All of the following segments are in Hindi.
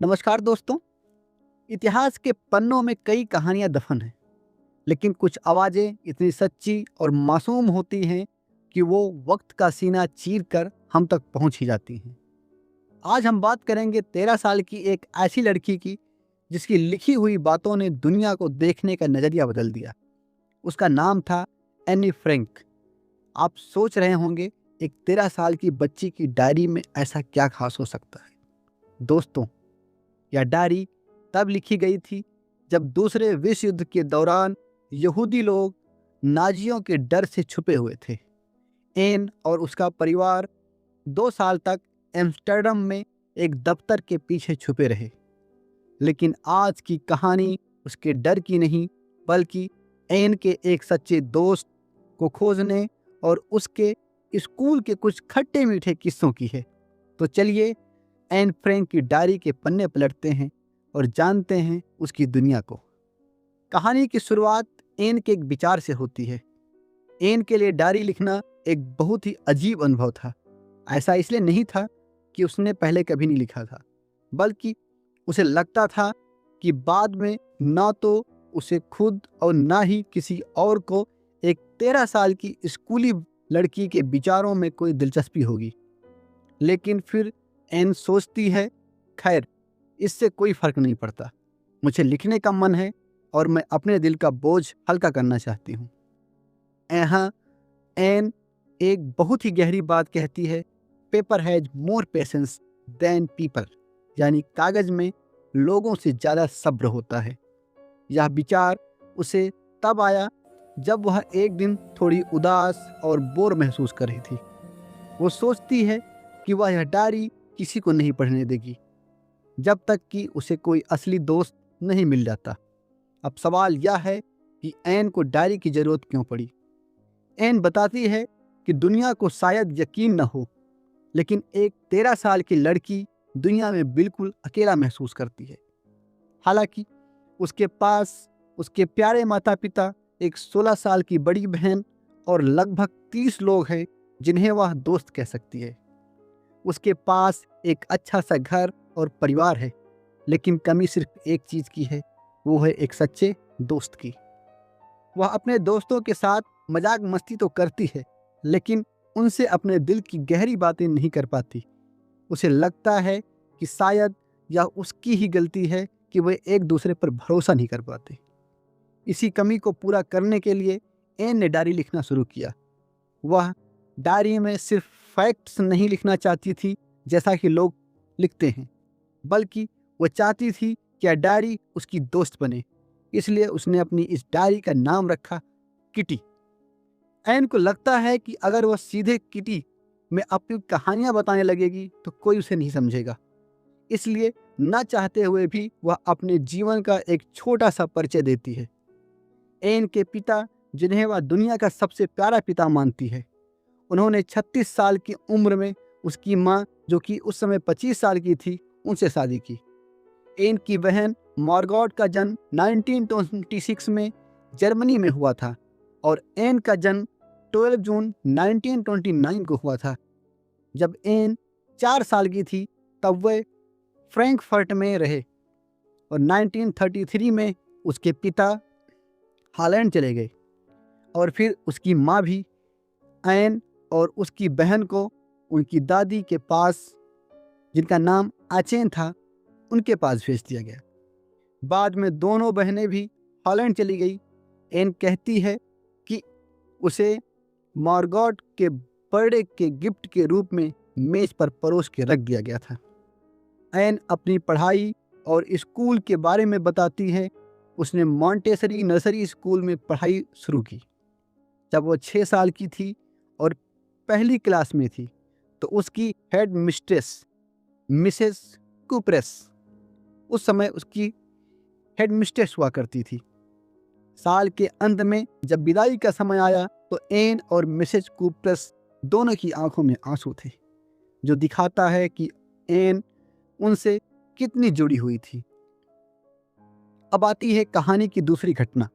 नमस्कार दोस्तों। इतिहास के पन्नों में कई कहानियां दफन हैं, लेकिन कुछ आवाजें इतनी सच्ची और मासूम होती हैं कि वो वक्त का सीना चीर कर हम तक पहुंच ही जाती हैं। आज हम बात करेंगे 13 साल की एक ऐसी लड़की की जिसकी लिखी हुई बातों ने दुनिया को देखने का नजरिया बदल दिया। उसका नाम था एनी फ्रैंक। आप सोच रहे होंगे, एक 13 साल की बच्ची की डायरी में ऐसा क्या खास हो सकता है। दोस्तों, यह डायरी तब लिखी गई थी जब दूसरे विश्व युद्ध के दौरान यहूदी लोग नाजियों के डर से छुपे हुए थे। एन और उसका परिवार 2 साल तक एम्स्टर्डम में एक दफ्तर के पीछे छुपे रहे। लेकिन आज की कहानी उसके डर की नहीं, बल्कि एन के एक सच्चे दोस्त को खोजने और उसके स्कूल के कुछ खट्टे मीठे किस्सों की है। तो चलिए एन फ्रैंक की डायरी के पन्ने पलटते हैं और जानते हैं उसकी दुनिया को। कहानी की शुरुआत एन के एक विचार से होती है। एन के लिए डायरी लिखना एक बहुत ही अजीब अनुभव था। ऐसा इसलिए नहीं था कि उसने पहले कभी नहीं लिखा था, बल्कि उसे लगता था कि बाद में ना तो उसे खुद और ना ही किसी और को एक 13 साल की स्कूली लड़की के विचारों में कोई दिलचस्पी होगी। लेकिन फिर एन सोचती है, खैर, इससे कोई फर्क नहीं पड़ता। मुझे लिखने का मन है और मैं अपने दिल का बोझ हल्का करना चाहती हूँ। यहाँ एन एक बहुत ही गहरी बात कहती है। Paper has more patience than people, यानी कागज में लोगों से ज़्यादा सब्र होता है। यह विचार उसे तब आया जब वह एक दिन थोड़ी उदास और बोर महसूस कर रही थी। वो सोचती है कि वह यह डायरी किसी को नहीं पढ़ने देगी जब तक कि उसे कोई असली दोस्त नहीं मिल जाता। अब सवाल यह है कि एन को डायरी की जरूरत क्यों पड़ी। एन बताती है कि दुनिया को शायद यकीन न हो, लेकिन एक 13 साल की लड़की दुनिया में बिल्कुल अकेला महसूस करती है। हालांकि उसके पास उसके प्यारे माता पिता, एक 16 साल की बड़ी बहन और लगभग 30 लोग हैं जिन्हें वह दोस्त कह सकती है। उसके पास एक अच्छा सा घर और परिवार है, लेकिन कमी सिर्फ एक चीज़ की है, वो है एक सच्चे दोस्त की। वह अपने दोस्तों के साथ मजाक मस्ती तो करती है, लेकिन उनसे अपने दिल की गहरी बातें नहीं कर पाती। उसे लगता है कि शायद यह उसकी ही गलती है कि वे एक दूसरे पर भरोसा नहीं कर पाते। इसी कमी को पूरा करने के लिए एन ने डायरी लिखना शुरू किया। वह डायरी में सिर्फ फैक्ट्स नहीं लिखना चाहती थी जैसा कि लोग लिखते हैं, बल्कि वह चाहती थी कि यह डायरी उसकी दोस्त बने। इसलिए उसने अपनी इस डायरी का नाम रखा किटी। एन को लगता है कि अगर वह सीधे किटी में अपनी कहानियां बताने लगेगी तो कोई उसे नहीं समझेगा। इसलिए न चाहते हुए भी वह अपने जीवन का एक छोटा सा परिचय देती है। एन के पिता, जिन्हें वह दुनिया का सबसे प्यारा पिता मानती है, उन्होंने 36 साल की उम्र में उसकी माँ, जो कि उस समय 25 साल की थी, उनसे शादी की। एन की बहन मार्गॉट का जन्म 1926 में जर्मनी में हुआ था और एन का जन्म 12 जून 1929 को हुआ था। जब एन 4 साल की थी तब वे फ्रैंकफर्ट में रहे और 1933 में उसके पिता हॉलैंड चले गए और फिर उसकी माँ भी एन और उसकी बहन को उनकी दादी के पास, जिनका नाम आचेन था, उनके पास भेज दिया गया। बाद में दोनों बहनें भी हॉलैंड चली गई। एन कहती है कि उसे मार्गॉट के बर्थडे के गिफ्ट के रूप में मेज पर परोस के रख दिया गया था। एन अपनी पढ़ाई और स्कूल के बारे में बताती है। उसने मॉन्टेसरी नर्सरी स्कूल में पढ़ाई शुरू की। जब वो 6 साल की थी और पहली क्लास में थी तो उसकी हेड मिस्ट्रेस मिसेस कुप्रेस, उस समय उसकी हेड मिस्ट्रेस हुआ करती थी। साल के अंत में जब विदाई का समय आया तो एन और मिसेस कुप्रेस दोनों की आंखों में आंसू थे, जो दिखाता है कि एन उनसे कितनी जुड़ी हुई थी। अब आती है कहानी की दूसरी घटना।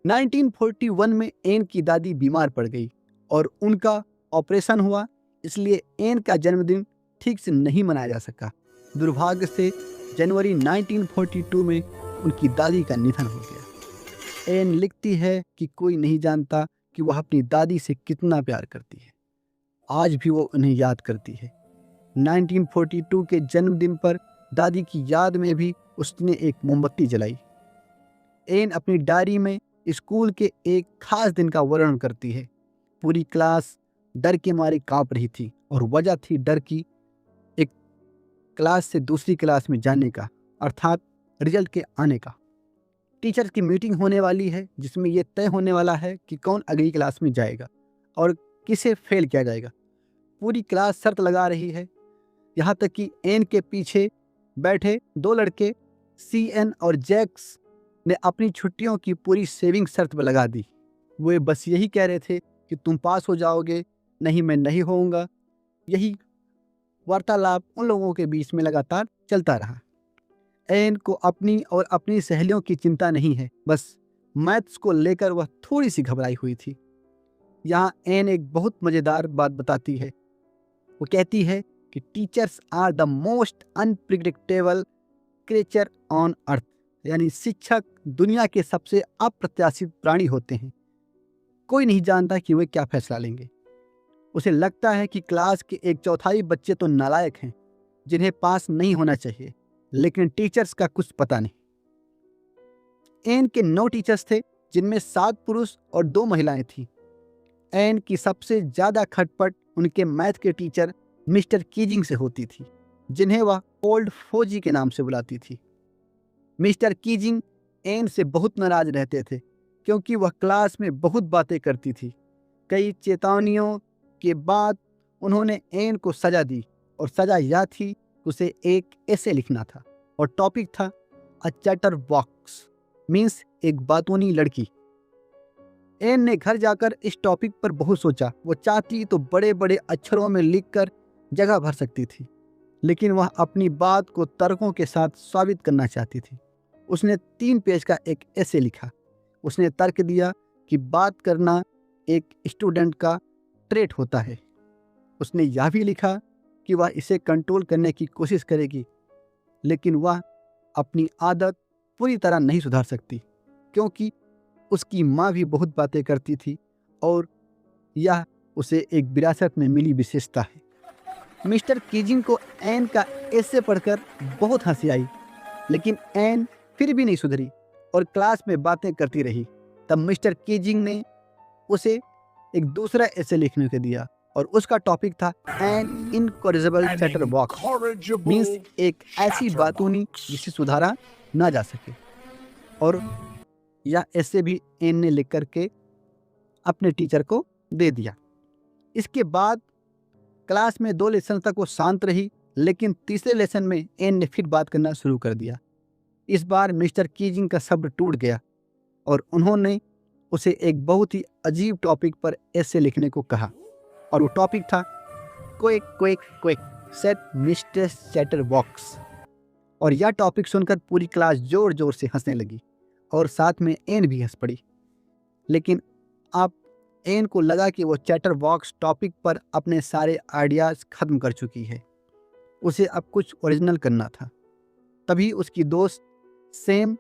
1941 में एन की दादी बीमार पड़ गई और उनका ऑपरेशन हुआ, इसलिए एन का जन्मदिन ठीक से नहीं मनाया जा सका। दुर्भाग्य से जनवरी 1942 में उनकी दादी का निधन हो गया। एन लिखती है कि कोई नहीं जानता कि वह अपनी दादी से कितना प्यार करती है। आज भी वो उन्हें याद करती है। 1942 के जन्मदिन पर दादी की याद में भी उसने एक मोमबत्ती जलाई। एन अपनी डायरी में स्कूल के एक खास दिन का वर्णन करती है। पूरी क्लास डर के मारे कांप रही थी और वजह थी डर की एक क्लास से दूसरी क्लास में जाने का, अर्थात रिजल्ट के आने का। टीचर की मीटिंग होने वाली है जिसमें यह तय होने वाला है कि कौन अगली क्लास में जाएगा और किसे फेल किया जाएगा। पूरी क्लास शर्त लगा रही है, यहाँ तक कि एन के पीछे बैठे दो लड़के CN और जैक्स ने अपनी छुट्टियों की पूरी सेविंग शर्त पर लगा दी। वे बस यही कह रहे थे कि तुम पास हो जाओगे, नहीं मैं नहीं होऊंगा। यही वार्तालाप उन लोगों के बीच में लगातार चलता रहा। एन को अपनी और अपनी सहेलियों की चिंता नहीं है, बस मैथ्स को लेकर वह थोड़ी सी घबराई हुई थी। यहाँ एन एक बहुत मज़ेदार बात बताती है। वो कहती है कि teachers are the most unpredictable creature on earth, यानी शिक्षक दुनिया के सबसे अप्रत्याशित प्राणी होते हैं। कोई नहीं जानता कि वे क्या फैसला लेंगे। उसे लगता है कि क्लास के 1/4 बच्चे तो नालायक हैं जिन्हें पास नहीं होना चाहिए, लेकिन टीचर्स का कुछ पता नहीं। एन के 9 टीचर्स थे जिनमें 7 पुरुष और 2 महिलाएं थीं। एन की सबसे ज़्यादा खटपट उनके मैथ के टीचर मिस्टर कीजिंग से होती थी, जिन्हें वह ओल्ड फौजी के नाम से बुलाती थी। मिस्टर कीजिंग एन से बहुत नाराज रहते थे क्योंकि वह क्लास में बहुत बातें करती थी। कई चेतावनियों के बाद उन्होंने एन को सज़ा दी और सज़ा यह थी कि उसे एक ऐसे लिखना था और टॉपिक था अ चैटर बॉक्स, मीन्स एक बातूनी लड़की। एन ने घर जाकर इस टॉपिक पर बहुत सोचा। वो चाहती तो बड़े बड़े अक्षरों में लिखकर जगह भर सकती थी, लेकिन वह अपनी बात को तर्कों के साथ साबित करना चाहती थी। उसने 3 पेज का एक ऐसे लिखा। उसने तर्क दिया कि बात करना एक स्टूडेंट का ट्रेट होता है। उसने यह भी लिखा कि वह इसे कंट्रोल करने की कोशिश करेगी, लेकिन वह अपनी आदत पूरी तरह नहीं सुधार सकती क्योंकि उसकी माँ भी बहुत बातें करती थी और यह उसे एक विरासत में मिली विशेषता है। मिस्टर कीजिंग को एन का ऐसे पढ़कर बहुत हंसी आई, लेकिन एन फिर भी नहीं सुधरी और क्लास में बातें करती रही। तब मिस्टर कीजिंग ने उसे एक दूसरा ऐसे लिखने को दिया और उसका टॉपिक था an incorrigible chatterbox, means एक ऐसी बातूनी जिसे सुधारा ना जा सके। और यह ऐसे भी एन ने लिख करके अपने टीचर को दे दिया। इसके बाद क्लास में 2 लेसन तक वो शांत रही, लेकिन तीसरे लेसन में एन ने फिर बात करना शुरू कर दिया। इस बार मिस्टर कीजिंग का सब्र टूट गया और उन्होंने उसे एक बहुत ही अजीब टॉपिक पर ऐसे लिखने को कहा और वो टॉपिक था quick quick quick set mister chatter box. और यह टॉपिक सुनकर पूरी क्लास जोर जोर से हंसने लगी और साथ में एन भी हंस पड़ी। लेकिन अब एन को लगा कि वो चैटर बॉक्स टॉपिक पर अपने सारे आइडियाज़ ख़त्म कर चुकी है। उसे अब कुछ ओरिजिनल करना था। तभी उसकी दोस्त सेम,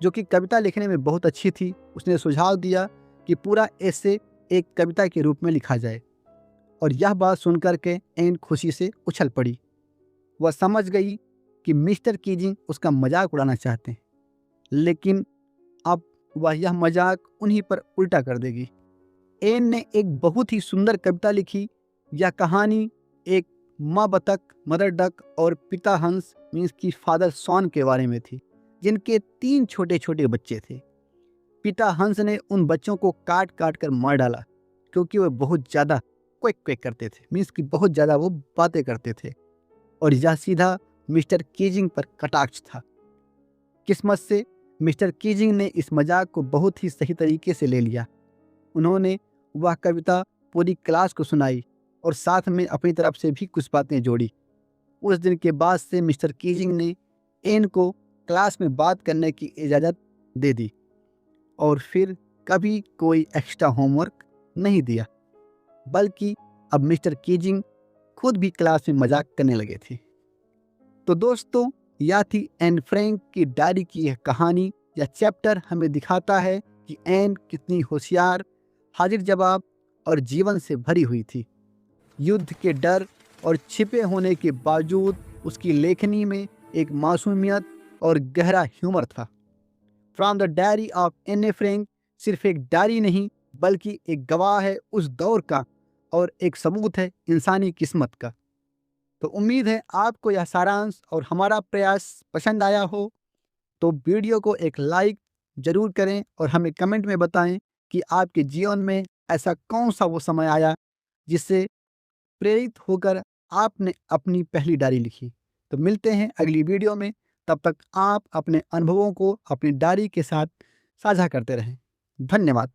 जो कि कविता लिखने में बहुत अच्छी थी, उसने सुझाव दिया कि पूरा ऐसे एक कविता के रूप में लिखा जाए। और यह बात सुनकर के एन खुशी से उछल पड़ी। वह समझ गई कि मिस्टर कीजिंग उसका मजाक उड़ाना चाहते हैं, लेकिन अब वह यह मजाक उन्हीं पर उल्टा कर देगी। एन ने एक बहुत ही सुंदर कविता लिखी। यह कहानी एक माँ बतख, मदर डक और पिता हंस मीन्स की फादर सॉन के बारे में थी, जिनके 3 छोटे छोटे बच्चे थे। पिता हंस ने उन बच्चों को काट काट कर मार डाला क्योंकि वे बहुत ज़्यादा क्विक क्विक करते थे, मीन्स की बहुत ज़्यादा वो बातें करते थे। और यह सीधा मिस्टर कीजिंग पर कटाक्ष था। किस्मत से मिस्टर कीजिंग ने इस मजाक को बहुत ही सही तरीके से ले लिया। उन्होंने वह कविता पूरी क्लास को सुनाई और साथ में अपनी तरफ से भी कुछ बातें जोड़ी। उस दिन के बाद से मिस्टर कीजिंग ने एन को क्लास में बात करने की इजाज़त दे दी और फिर कभी कोई एक्स्ट्रा होमवर्क नहीं दिया, बल्कि अब मिस्टर कीजिंग खुद भी क्लास में मजाक करने लगे थे। तो दोस्तों, या थी एन फ्रैंक की डायरी की यह कहानी या चैप्टर हमें दिखाता है कि एन कितनी होशियार, हाजिर जवाब और जीवन से भरी हुई थी। युद्ध के डर और छिपे होने के बावजूद उसकी लेखनी में एक मासूमियत और गहरा ह्यूमर था। From the diary of Anne Frank सिर्फ एक डायरी नहीं बल्कि एक गवाह है उस दौर का और एक सबूत है इंसानी किस्मत का। तो उम्मीद है आपको यह सारांश और हमारा प्रयास पसंद आया हो। तो वीडियो को एक लाइक जरूर करें और हमें कमेंट में बताएं कि आपके जीवन में ऐसा कौन सा वो समय आया जिससे प्रेरित होकर आपने अपनी पहली डायरी लिखी। तो मिलते हैं अगली वीडियो में। तब तक आप अपने अनुभवों को अपनी डायरी के साथ साझा करते रहें। धन्यवाद।